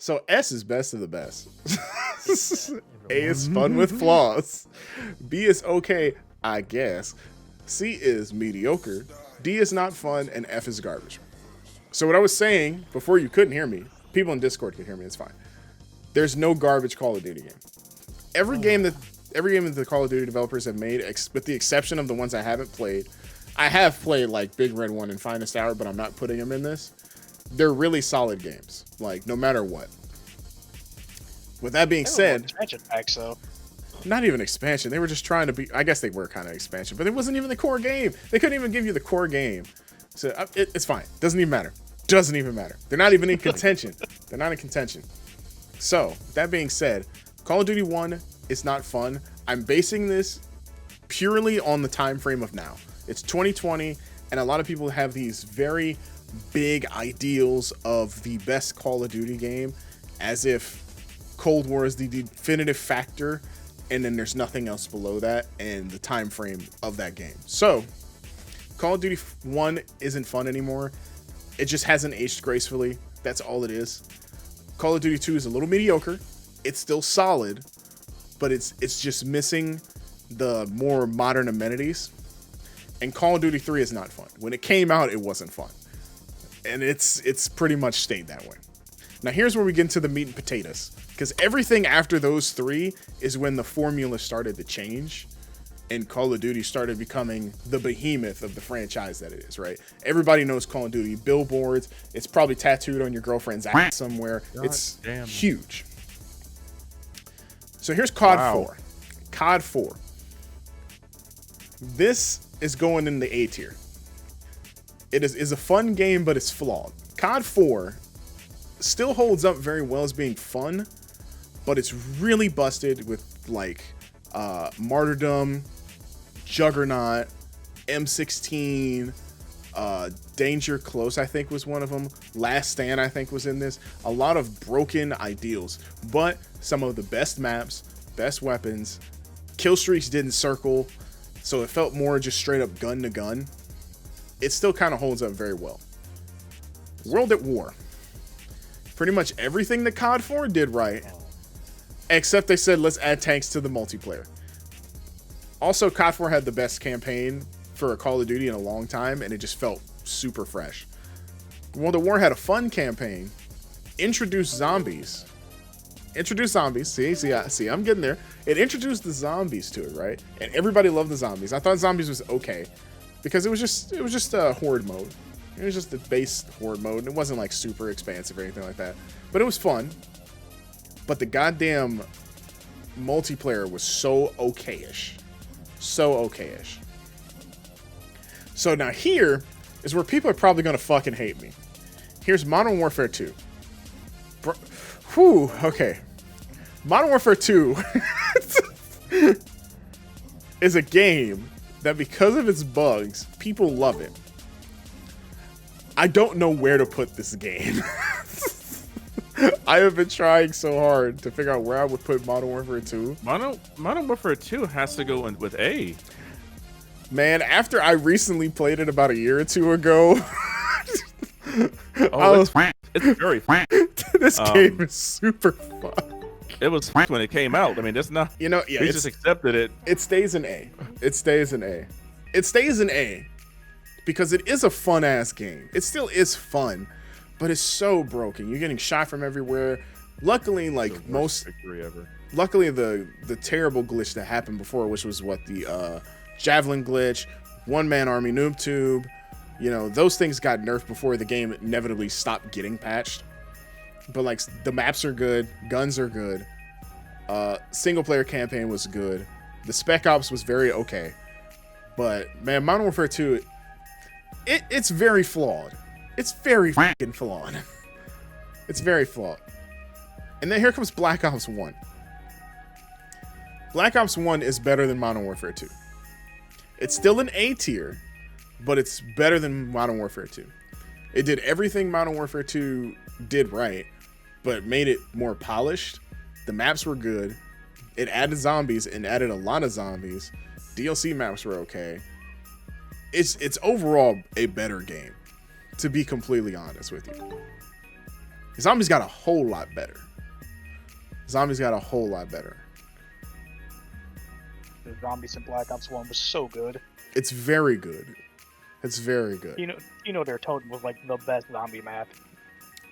So S is best of the best. A is fun with flaws. B is okay, I guess. C is mediocre. D is not fun, and F is garbage. So what I was saying before, you couldn't hear me. People in Discord could hear me. It's fine. There's no garbage Call of Duty game. Every game that the Call of Duty developers have made, with the exception of the ones I haven't played. I have played like Big Red 1 and Finest Hour, but I'm not putting them in this. They're really solid games, like no matter what. With that being said, expansion packs, though. Not even expansion. They were just trying to be. I guess they were kind of expansion, but it wasn't even the core game. They couldn't even give you the core game. So it's fine. Doesn't even matter. Doesn't even matter. They're not even in contention. They're not in contention. So that being said, Call of Duty 1 is not fun. I'm basing this purely on the time frame of now. It's 2020, and a lot of people have these very big ideals of the best Call of Duty game, as if Cold War is the definitive factor, and then there's nothing else below that and the time frame of that game. So Call of Duty 1 isn't fun anymore. It just hasn't aged gracefully. That's all it is. Call of Duty 2 is a little mediocre. It's still solid, but it's just missing the more modern amenities. And Call of Duty 3 is not fun. When it came out, it wasn't fun. And it's pretty much stayed that way. Now here's where we get into the meat and potatoes, because everything after those three is when the formula started to change and Call of Duty started becoming the behemoth of the franchise that it is, right? Everybody knows Call of Duty. Billboards, it's probably tattooed on your girlfriend's ass somewhere. It's huge. So here's COD 4. COD 4. This is going in the A tier. It is a fun game, but it's flawed. COD 4 still holds up very well as being fun, but it's really busted with like Martyrdom, Juggernaut, M16, Danger Close, I think was one of them. Last Stand, I think, was in this. A lot of broken ideals, but some of the best maps, best weapons. Kill streaks didn't circle, so it felt more just straight up gun to gun. It still kind of holds up very well. World at War. Pretty much everything that COD 4 did right, except they said, let's add tanks to the multiplayer. Also, COD 4 had the best campaign for a Call of Duty in a long time, and it just felt super fresh. World at War had a fun campaign, introduced zombies. See, I'm getting there. It introduced the zombies to it, right? And everybody loved the zombies. I thought zombies was okay, because it was just a horde mode. It was just the base horde mode, and it wasn't like super expansive or anything like that. But it was fun. But the goddamn multiplayer was so okay-ish. So okay-ish. So now here is where people are probably going to fucking hate me. Here's Modern Warfare 2. Whew, okay. Modern Warfare 2 is a game that, because of its bugs, people love it. I don't know where to put this game. I have been trying so hard to figure out where I would put Modern Warfare 2. Modern Warfare 2 has to go in with A. Man, after I recently played it about a year or two ago, it's very fun. This game is super fun. It was when it came out. I mean, that's not. Yeah, we just accepted it. It stays in A. It stays in A because it is a fun ass game. It still is fun, but it's so broken. You're getting shot from everywhere. Luckily, like most victory ever. Luckily, the terrible glitch that happened before, which was what the Javelin glitch, one-man army noob tube, those things got nerfed before the game inevitably stopped getting patched. But like, the maps are good, guns are good, single player campaign was good, the Spec Ops was very okay, but man, Modern Warfare 2, it's very flawed. It's very fucking flawed. It's very flawed. And then here comes Black Ops 1. Black Ops 1 is better than Modern Warfare 2. It's still an A tier, but it's better than Modern Warfare 2. It did everything Modern Warfare 2 did right, but made it more polished. The maps were good. It added zombies and added a lot of zombies. DLC maps were okay. It's overall a better game, to be completely honest with you. Zombies got a whole lot better. Zombies got a whole lot better. The Zombies in Black Ops 1 was so good. It's very good. It's very good. You know their totem was like the best zombie map.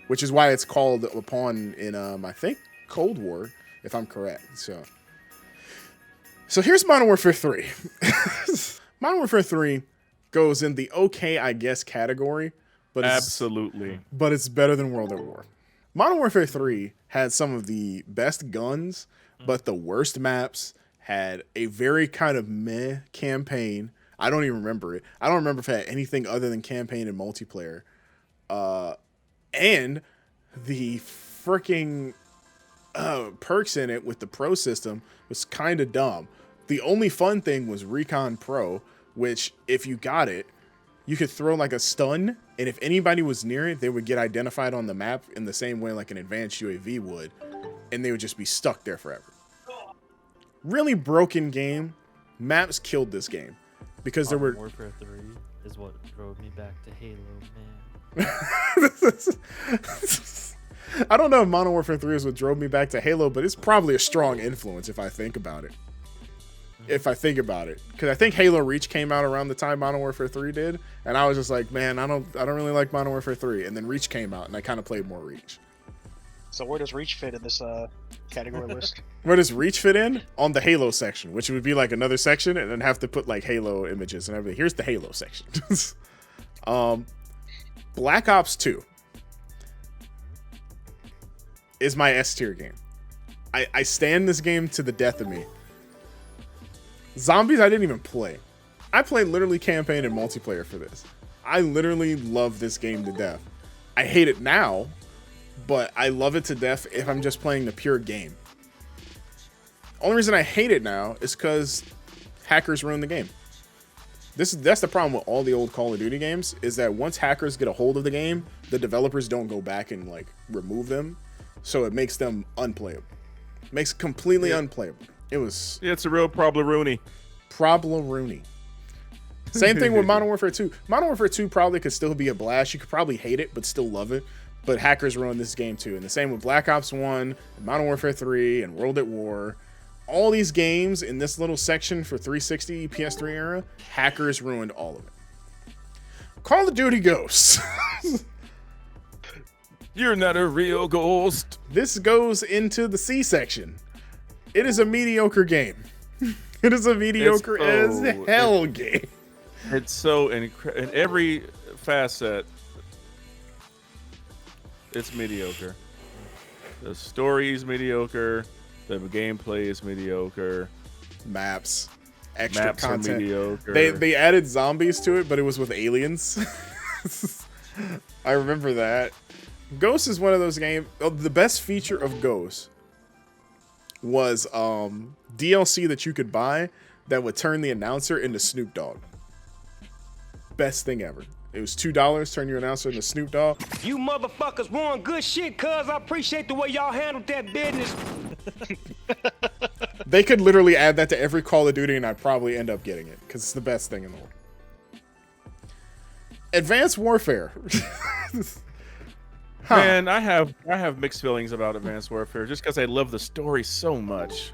Which is why it's called upon in I think Cold War, if I'm correct. So here's Modern Warfare 3. Modern Warfare 3 goes in the okay, I guess, category, but Absolutely. But it's better than World at War. Modern Warfare 3 had some of the best guns, but the worst maps, had a very kind of meh campaign. I don't even remember it. I don't remember if it had anything other than campaign and multiplayer. And the freaking perks in it with the pro system was kind of dumb. The only fun thing was Recon Pro, which if you got it, you could throw like a stun, and if anybody was near it, they would get identified on the map in the same way like an advanced UAV would, and they would just be stuck there forever. Really broken game. Maps killed this game because there were. Warfare 3 is what drove me back to Halo, man. I don't know if Modern Warfare 3 is what drove me back to Halo, but it's probably a strong influence if I think about it. Because I think Halo Reach came out around the time Modern Warfare 3 did, and I was just like, man, I don't really like Modern Warfare 3. And then Reach came out, and I kind of played more Reach. So where does Reach fit in this category list? Where does Reach fit in? On the Halo section, which would be like another section, and then have to put like Halo images and everything. Here's the Halo section. Black Ops 2 is my S tier game. I stand this game to the death of me. Zombies, I didn't even play. I played literally campaign and multiplayer for this. I literally love this game to death. I hate it now, but I love it to death if I'm just playing the pure game. Only reason I hate it now is because hackers ruin the game. That's the problem with all the old Call of Duty games, is that once hackers get a hold of the game, the developers don't go back and like remove them, so it makes them unplayable. Makes it completely unplayable. It's a real problem-rooney. Problem-rooney. Same thing with Modern Warfare 2. Modern Warfare 2 probably could still be a blast. You could probably hate it, but still love it. But hackers ruined this game too. And the same with Black Ops 1, Modern Warfare 3, and World at War. All these games in this little section for 360 PS3 era, hackers ruined all of it. Call of Duty Ghosts. You're not a real ghost. This goes into the C section. It is a mediocre game. It is a mediocre as hell game. It's so in every facet, it's mediocre. The story is mediocre. The gameplay is mediocre. Maps, extra Maps content. are mediocre. They added zombies to it, but it was with aliens. I remember that. Ghost is one of those games. The best feature of Ghost was DLC that you could buy that would turn the announcer into Snoop Dogg. Best thing ever. It was $2, turn your announcer into Snoop Dogg. You motherfuckers won good shit, cuz I appreciate the way y'all handled that business. They could literally add that to every Call of Duty and I'd probably end up getting it because it's the best thing in the world. Advanced Warfare. Man, I have mixed feelings about Advanced Warfare just because I love the story so much.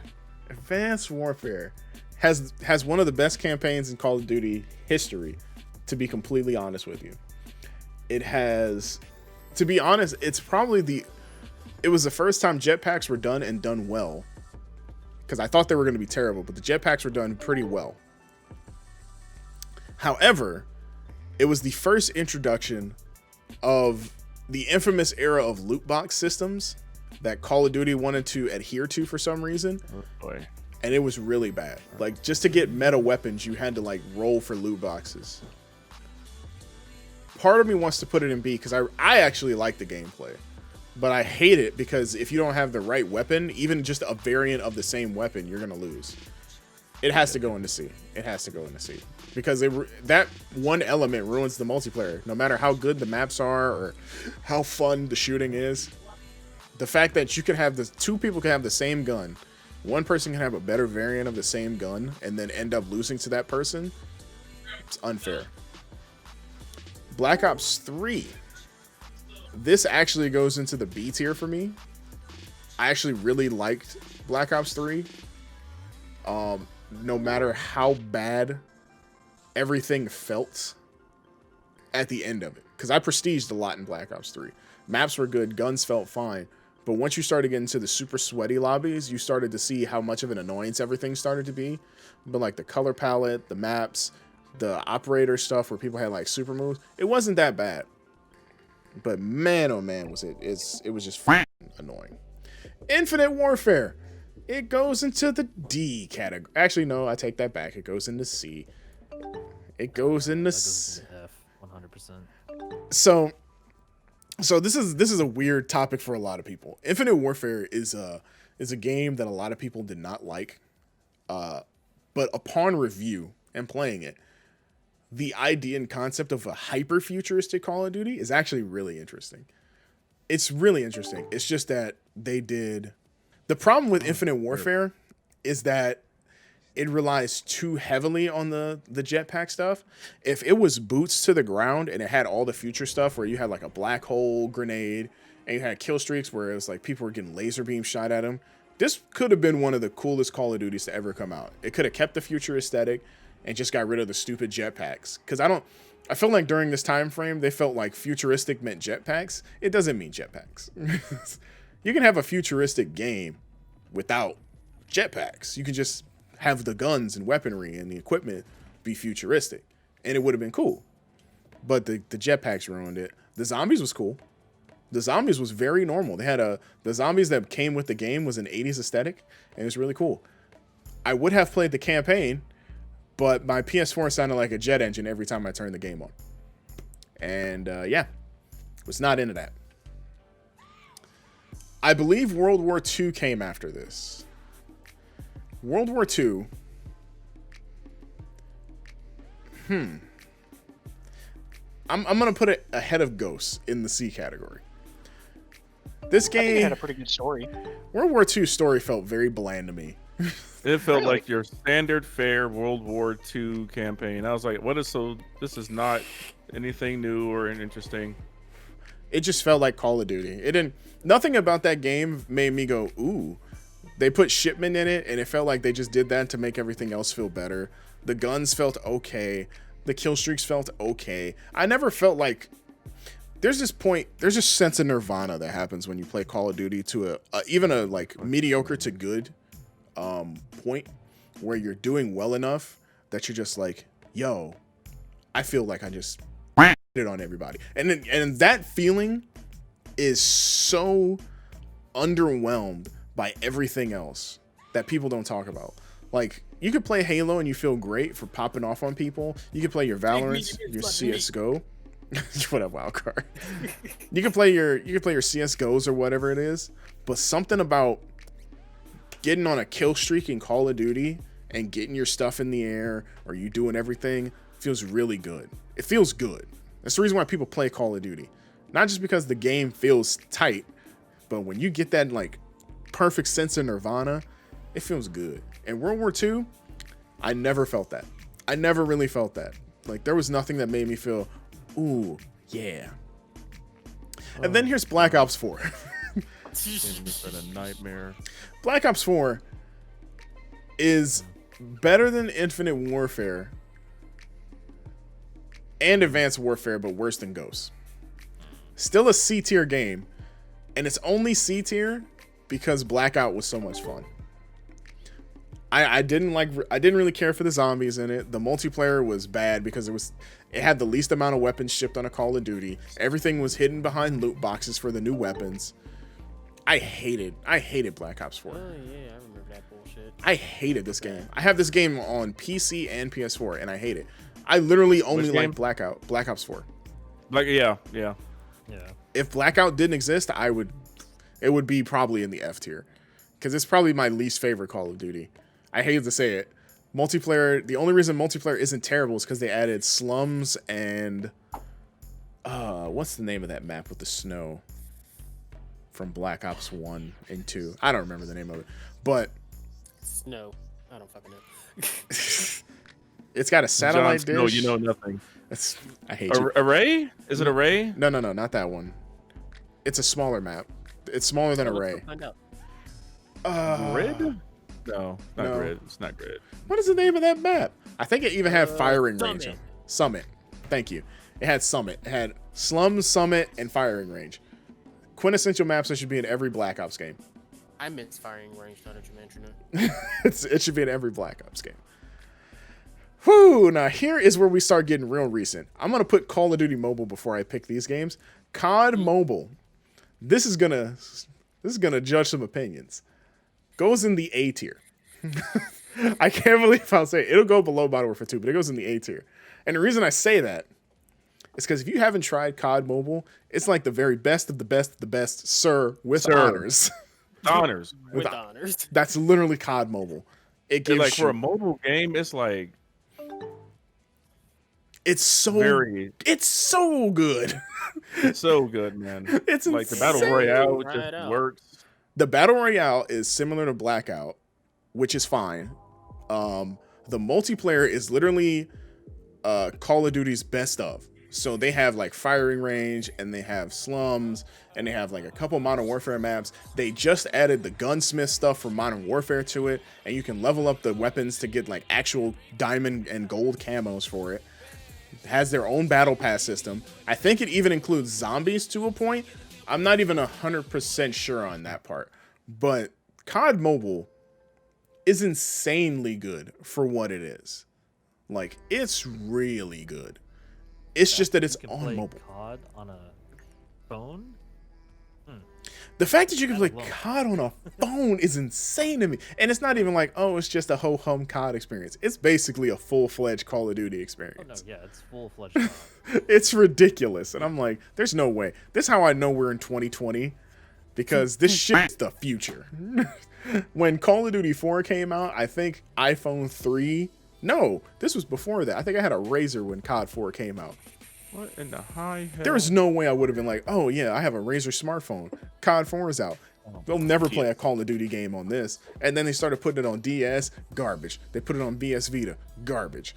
Advanced Warfare has one of the best campaigns in Call of Duty history, to be completely honest with you. It has, to be honest, it was the first time jetpacks were done and done well. Because I thought they were going to be terrible, but the jetpacks were done pretty well. However, it was the first introduction of the infamous era of loot box systems that Call of Duty wanted to adhere to for some reason. Oh boy. And it was really bad. Like, just to get meta weapons, you had to like roll for loot boxes. Part of me wants to put it in B because I actually like the gameplay, but I hate it because if you don't have the right weapon, even just a variant of the same weapon, you're gonna lose. It has to go into C. It has to go into C because that one element ruins the multiplayer. No matter how good the maps are or how fun the shooting is, the fact that you can have two people can have the same gun, one person can have a better variant of the same gun and then end up losing to that person, it's unfair. Black Ops 3 This actually goes into the B tier for me. I actually really liked Black Ops 3. No matter how bad everything felt at the end of it. Because I prestiged a lot in Black Ops 3. Maps were good, guns felt fine. But once you started getting into the super sweaty lobbies, you started to see how much of an annoyance everything started to be. But like the color palette, the maps, the operator stuff where people had like super moves, it wasn't that bad. But man, oh man, was it was just annoying. Infinite Warfare. It goes into the D category. Actually, no, I take that back. It goes into C. It goes into C. F, 100%. So this is a weird topic for a lot of people. Infinite Warfare is a game that a lot of people did not like. But upon review and playing it, the idea and concept of a hyper-futuristic Call of Duty is actually really interesting. It's really interesting. It's just that they did... The problem with Infinite Warfare is that it relies too heavily on the jetpack stuff. If it was boots to the ground and it had all the future stuff where you had like a black hole grenade and you had kill streaks where it was like people were getting laser beam shot at them, this could have been one of the coolest Call of Duties to ever come out. It could have kept the future aesthetic and just got rid of the stupid jetpacks. Because I feel like during this time frame, they felt like futuristic meant jetpacks. It doesn't mean jetpacks. You can have a futuristic game without jetpacks. You can just have the guns and weaponry and the equipment be futuristic, and it would have been cool. But the jetpacks ruined it. The zombies was cool. The zombies was very normal. They had the zombies that came with the game was an 80s aesthetic, and it was really cool. I would have played the campaign, but my PS4 sounded like a jet engine every time I turned the game on. And yeah, was not into that. I believe World War II came after this. World War II. I'm gonna put it ahead of Ghosts in the C category. This game I think it had a pretty good story. World War II story felt very bland to me. It felt Really? like your standard fare World War II campaign. I was like, this is not anything new or interesting. It just felt like Call of Duty. Nothing about that game made me go, ooh. They put shipment in it, and it felt like they just did that to make everything else feel better. The guns felt okay. The kill streaks felt okay. I never felt like... There's this sense of nirvana that happens when you play Call of Duty to even a like mediocre to good point where you're doing well enough that you're just like, yo, I feel like I just it on everybody. And that feeling is so underwhelmed by everything else that people don't talk about. Like, you could play Halo and you feel great for popping off on people. You could play your Valorant, your CSGO. What up, wildcard? You can play your CSGOs or whatever it is, but something about getting on a kill streak in Call of Duty and getting your stuff in the air or you doing everything feels really good. It feels good. That's the reason why people play Call of Duty. Not just because the game feels tight, but when you get that like perfect sense of nirvana, it feels good. In World War II, I never felt that. I never really felt that. Like, there was nothing that made me feel, ooh, yeah. And then here's Black Ops 4. It's been a nightmare. Black Ops 4 is better than Infinite Warfare and Advanced Warfare, but worse than Ghosts. Still a C tier game, and it's only C tier because Blackout was so much fun. I didn't really care for the zombies in it. The multiplayer was bad because it had the least amount of weapons shipped on a Call of Duty. Everything was hidden behind loot boxes for the new weapons. I hated Black Ops 4. Oh yeah, I remember that bullshit. I hated this game. I have this game on PC and PS4, and I hate it. I literally only like Black Ops 4. Like, yeah. If Blackout didn't exist, it would be probably in the F tier, because it's probably my least favorite Call of Duty. I hate to say it. Multiplayer, the only reason multiplayer isn't terrible is because they added slums and what's the name of that map with the snow from Black Ops 1 and 2? I don't remember the name of it, but Snow. I don't fucking know. it's got a satellite dish. No, you know nothing. I hate you. Array? Is it Array? No, not that one. It's a smaller map. It's smaller than Let's Array. go find out. Grid? No, not no. Grid. It's not Grid. What is the name of that map? I think it even had firing range. Summit. Summit. Thank you. It had Summit. It had Slums, Summit, and firing range. Quintessential maps that should be in every Black Ops game. I miss firing range, now that you mention it. It should be in every Black Ops game. Whew, now here is where we start getting real recent. I'm going to put Call of Duty Mobile before I pick these games. COD Mobile. This is gonna judge some opinions. Goes in the A tier. I can't believe I'll say it. It'll go below Modern Warfare 2, but it goes in the A tier. And the reason I say that is because if you haven't tried COD Mobile, it's like the very best of the best of the best, sir, with honors. Honors. With honors. That's literally COD Mobile. It gives Like you, for a mobile game, it's like it's so very. it's so good. It's so good, man. It's like the insane. battle royale Right just out. works. The battle royale is similar to Blackout, which is fine. The multiplayer is literally Call of Duty's best of. So they have like firing range, and they have slums, and they have like a couple Modern Warfare maps. They just added the gunsmith stuff from Modern Warfare to it, and you can level up the weapons to get like actual diamond and gold camos for it. It has their own battle pass system. I think it even includes zombies to a point. I'm not even 100% sure on that part, but COD Mobile is insanely good for what it is. Like, it's really good. It's just that it's You can on play mobile. COD on a phone? The fact that you can play That alone. COD on a phone is insane to me. And it's not even like, oh, it's just a ho-hum COD experience. It's basically a full-fledged Call of Duty Oh no, experience. yeah, it's full-fledged COD. It's ridiculous. And I'm like, there's no way. This is how I know we're in 2020, because this shit's the future. When Call of Duty 4 came out, I think iPhone 3... No, this was before that. I think I had a Razr when COD 4 came out. What in the high hell? There was no way I would have been like, oh yeah, I have a Razr smartphone. COD 4 is out. They'll never play a Call of Duty game on this. And then they started putting it on DS, garbage. They put it on PS Vita, garbage.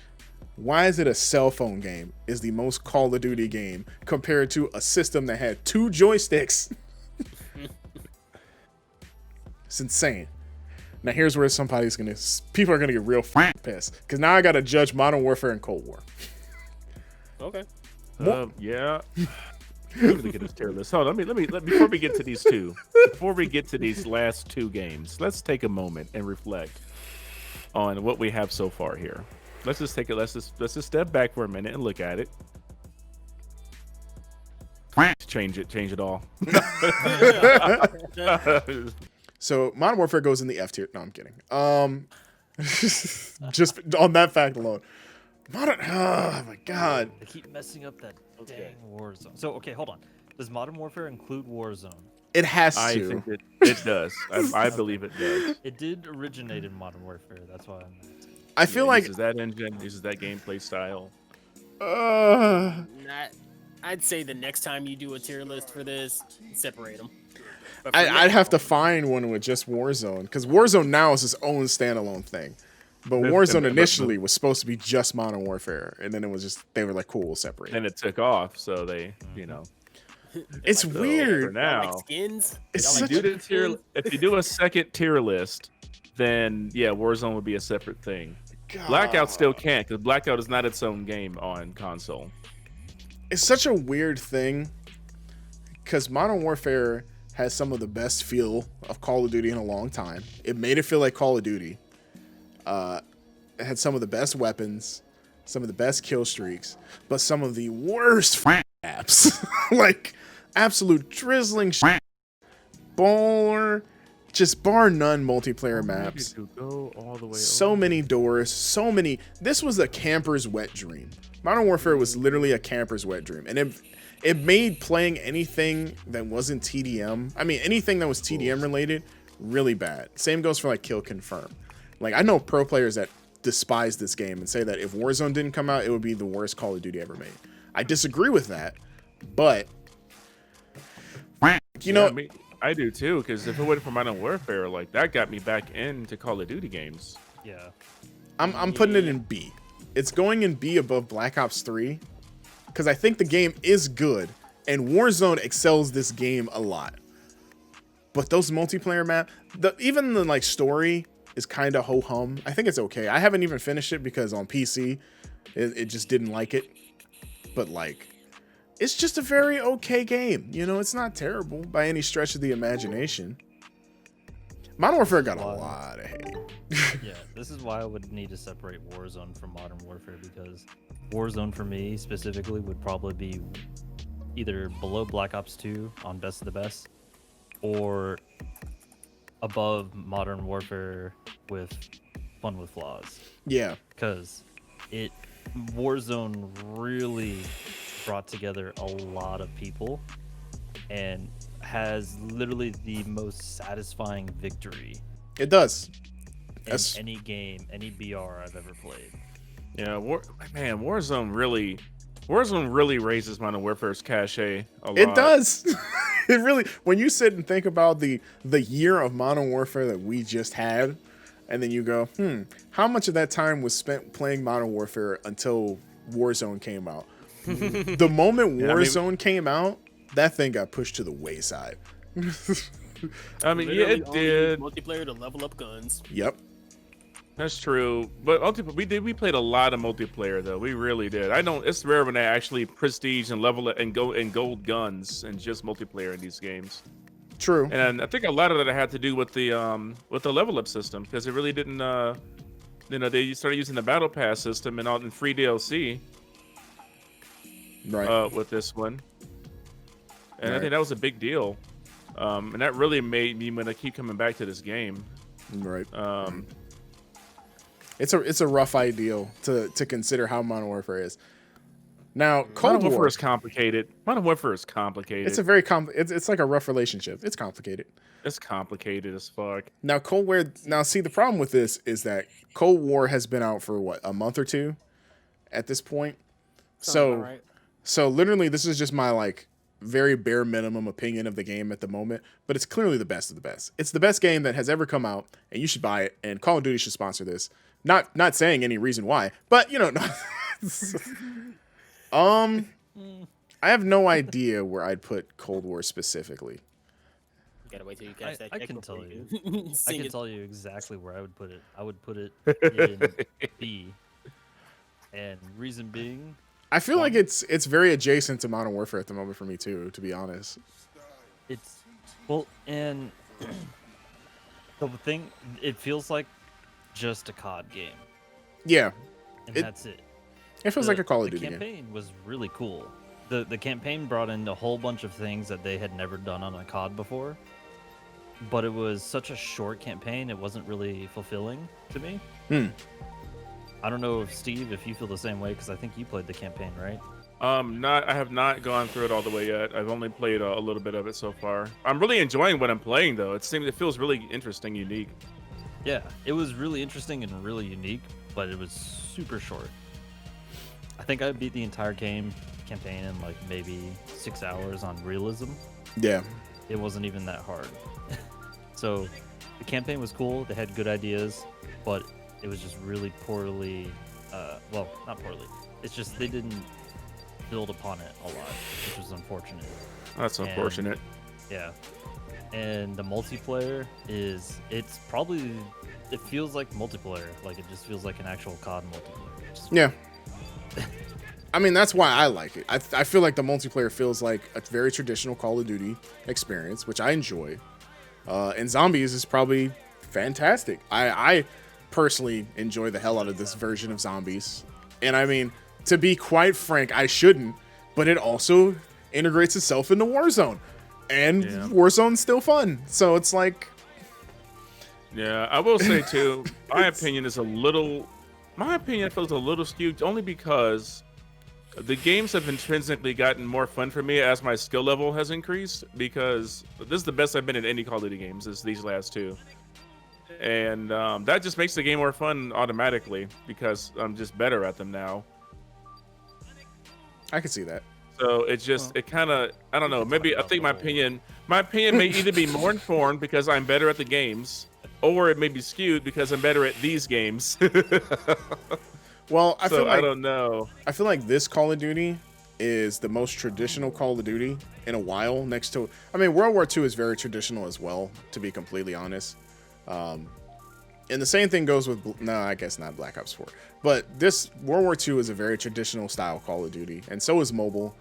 Why is it a cell phone game is the most Call of Duty game compared to a system that had 2 joysticks? It's insane. Now here's where people are gonna get real pissed, because now I gotta judge Modern Warfare and Cold War. Okay. Yeah. Let me get this tier list. Hold on, let me before we get to these two, before we get to these last 2 games, let's take a moment and reflect on what we have so far here. Let's just step back for a minute and look at it. Change it all. So Modern Warfare goes in the F tier. No, I'm kidding. Just on that fact alone. Oh my god. They keep messing up that dang Warzone. So, okay, hold on. Does Modern Warfare include Warzone? It has I to. think it does. I believe it does. It did originate in Modern Warfare. That's why I'm... I feel It like uses that engine, uses that gameplay style. I'd say the next time you do a tier list for this, separate them. I'd have to find one with just Warzone, because Warzone now is its own standalone thing. But Warzone initially was supposed to be just Modern Warfare, and then it was just, they were like, cool, we'll separate. And it took off, so they, you know. It's like, For weird. now, like skins. It's Y'all such like a- do the tier, if you do a second tier list, then yeah, Warzone would be a separate thing. Blackout still can't, because Blackout is not its own game on console. It's such a weird thing, because Modern Warfare has some of the best feel of Call of Duty in a long time. It made it feel like Call of Duty. It had some of the best weapons, some of the best kill streaks, but some of the worst maps. Like, absolute drizzling baller, just bar none multiplayer maps. To go all the way So over. many doors, so many. This was a camper's wet dream. Modern Warfare was literally a camper's wet dream, and it made playing anything that wasn't TDM, I mean anything that was TDM related, really bad. Same goes for like Kill Confirm. Like, I know pro players that despise this game and say that if Warzone didn't come out, it would be the worst Call of Duty ever made. I disagree with that, but you know, I mean, I do too, because if it wasn't for Modern Warfare, like that got me back into Call of Duty games. Yeah. I'm putting it in B. It's going in B above Black Ops 3, because I think the game is good. And Warzone excels this game a lot. But those multiplayer even the like story is kind of ho-hum. I think it's okay. I haven't even finished it because on PC, it just didn't like it. But like, it's just a very okay game. You know, it's not terrible by any stretch of the imagination. Modern Warfare got a lot of hate. Yeah, this is why I would need to separate Warzone from Modern Warfare, because Warzone for me specifically would probably be either below Black Ops 2 on Best of the Best, or above Modern Warfare with Fun with Flaws. Yeah. Because Warzone really brought together a lot of people and has literally the most satisfying victory It does. in any game, any BR I've ever played. Yeah, Warzone really raises Modern Warfare's cachet a lot. It does. It really, when you sit and think about the year of Modern Warfare that we just had, and then you go, how much of that time was spent playing Modern Warfare until Warzone came out? The moment Warzone came out, that thing got pushed to the wayside. I mean, yeah, it did. Multiplayer to level up guns. Yep. That's true, but we played a lot of multiplayer though. We really did. It's rare when they actually prestige and level it and go and gold guns and just multiplayer in these games. True. And I think a lot of that had to do with the level up system, because it really didn't. They started using the battle pass system and all in free DLC. Right. With this one, and Right. I think that was a big deal, and that really made me want to keep coming back to this game. Right. It's a rough ideal to consider how Modern Warfare is. Now, Cold Modern Warfare War is complicated. Modern Warfare is complicated. It's a very it's like a rough relationship. It's complicated. It's complicated as fuck. Now, Cold War. Now, see, the problem with this is that Cold War has been out for what, a month or two, at this point. Sounds about right. So literally, this is just my like very bare minimum opinion of the game at the moment. But it's clearly the best of the best. It's the best game that has ever come out, and you should buy it. And Call of Duty should sponsor this. Not saying any reason why, but you know. I have no idea where I'd put Cold War specifically. You gotta wait till you catch that. I check can before tell you. I sing can it. tell you exactly where I would put it. I would put it in B. And reason being, I feel like it's very adjacent to Modern Warfare at the moment for me too, to be honest. it's well, and the thing, it feels like just a COD game, Yeah, and It- that's it. it feels like a Call of Duty The game. campaign was really cool. The campaign brought in a whole bunch of things that they had never done on a COD before, but it was such a short campaign, it wasn't really fulfilling to me. I don't know if Steve, if you feel the same way, because I think you played the campaign, right? I have not gone through it all the way yet. I've only played a little bit of it so far. I'm really enjoying what I'm playing though. It feels really interesting, unique. Yeah, it was really interesting and really unique, but it was super short. I think I beat the entire campaign in like maybe 6 hours on realism. Yeah, It wasn't even that hard. So the campaign was cool. They had good ideas, but it was just really poorly. Well, not poorly. It's just they didn't build upon it a lot, which was unfortunate. That's And- unfortunate. Yeah. And the multiplayer it's probably, it feels like multiplayer. Like it just feels like an actual COD multiplayer. yeah. I mean, that's why I like it. I feel like the multiplayer feels like a very traditional Call of Duty experience, which I enjoy. And Zombies is probably fantastic. I personally enjoy the hell out of this version of Zombies. And I mean, to be quite frank, I shouldn't, but it also integrates itself into Warzone. And Yeah. Warzone's still fun. So it's like, Yeah, I will say too, my opinion feels a little skewed only because the games have intrinsically gotten more fun for me as my skill level has increased, because this is the best I've been in any Call of Duty games, is these last two. And that just makes the game more fun automatically because I'm just better at them now. I can see that. So it just, it kind of, I don't know, maybe I think my opinion may either be more informed because I'm better at the games, or it may be skewed because I'm better at these games. Well, I feel like I don't know. I feel like this Call of Duty is the most traditional Call of Duty in a while. Next to, I mean, World War II is very traditional as well, to be completely honest. And the same thing goes with, no, I guess not Black Ops 4. But this World War II is a very traditional style Call of Duty, and so is mobile.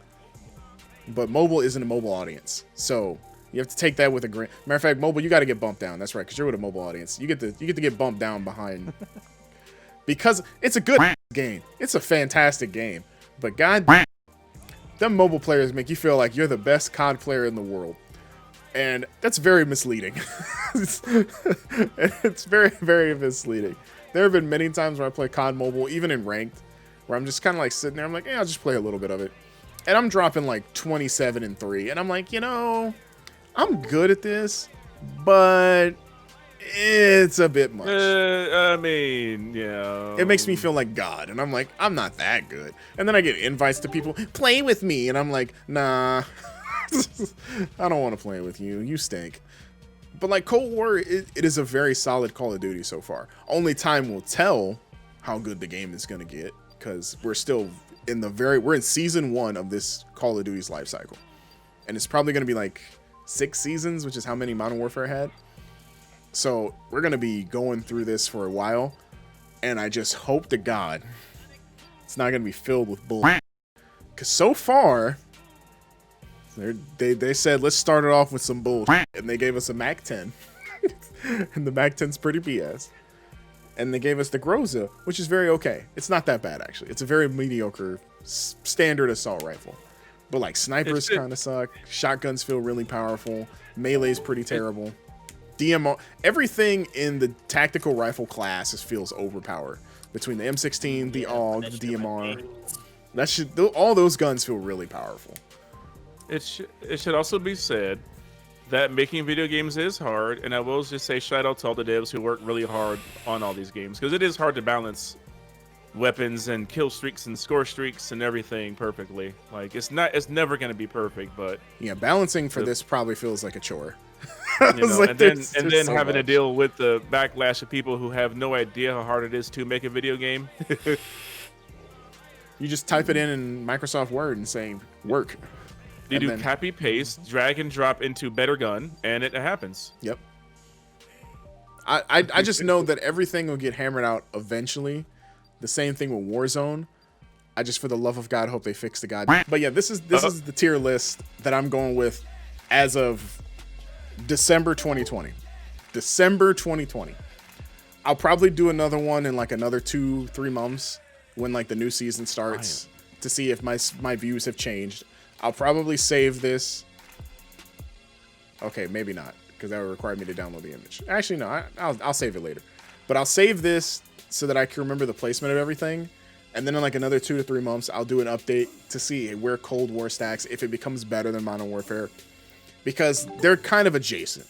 But mobile isn't a mobile audience, so you have to take that with a grain. Matter of fact, mobile, you got to get bumped down. That's right, because you're with a mobile audience. You get to get bumped down behind, because it's a good game. It's a fantastic game. But God, them mobile players make you feel like you're the best COD player in the world. And that's very misleading. It's very, very misleading. There have been many times where I play COD Mobile, even in ranked, where I'm just kind of like sitting there. I'm like, yeah, I'll just play a little bit of it. And I'm dropping like 27 and 3. And I'm like, you know, I'm good at this, but it's a bit much. I mean, yeah. It makes me feel like God. And I'm like, I'm not that good. And then I get invites to people, play with me. And I'm like, nah. I don't want to play with you. You stink. But like Cold War, it is a very solid Call of Duty so far. Only time will tell how good the game is going to get, because we're still in we're in season 1 of this Call of Duty's life cycle. And it's probably going to be like 6 seasons, which is how many Modern Warfare had. So we're going to be going through this for a while. And I just hope to God it's not going to be filled with bull. Because so far, they said, let's start it off with some bullshit, and they gave us a Mac 10, and the Mac 10's pretty BS, and they gave us the Groza, which is very okay. It's not that bad, actually. It's a very mediocre standard assault rifle, but like snipers kind of suck. Shotguns feel really powerful. Melee's pretty terrible. DMR, everything in the tactical rifle class feels overpowered. Between the M16, the AUG, the DMR, all those guns feel really powerful. It should also be said that making video games is hard, and I will just say shout out to all the devs who work really hard on all these games, because it is hard to balance weapons and kill streaks and score streaks and everything perfectly. Like it's never going to be perfect, but yeah, balancing for this probably feels like a chore. You know, like, and then so having to much. deal with the backlash of people who have no idea how hard it is to make a video game. You just type it in Microsoft Word and say work. You do copy paste, drag and drop into better gun, and it happens. Yep. I just know that everything will get hammered out eventually. The same thing with Warzone. I just, for the love of God, hope they fix the god. But yeah, this is the tier list that I'm going with as of December 2020. December 2020. I'll probably do another one in like another 2-3 months when like the new season starts to see if my views have changed. I'll probably save this. Okay, maybe not, because that would require me to download the image. Actually, no, I'll save it later. But I'll save this so that I can remember the placement of everything. And then in like another 2 to 3 months, I'll do an update to see where Cold War stacks, if it becomes better than Modern Warfare. Because they're kind of adjacent.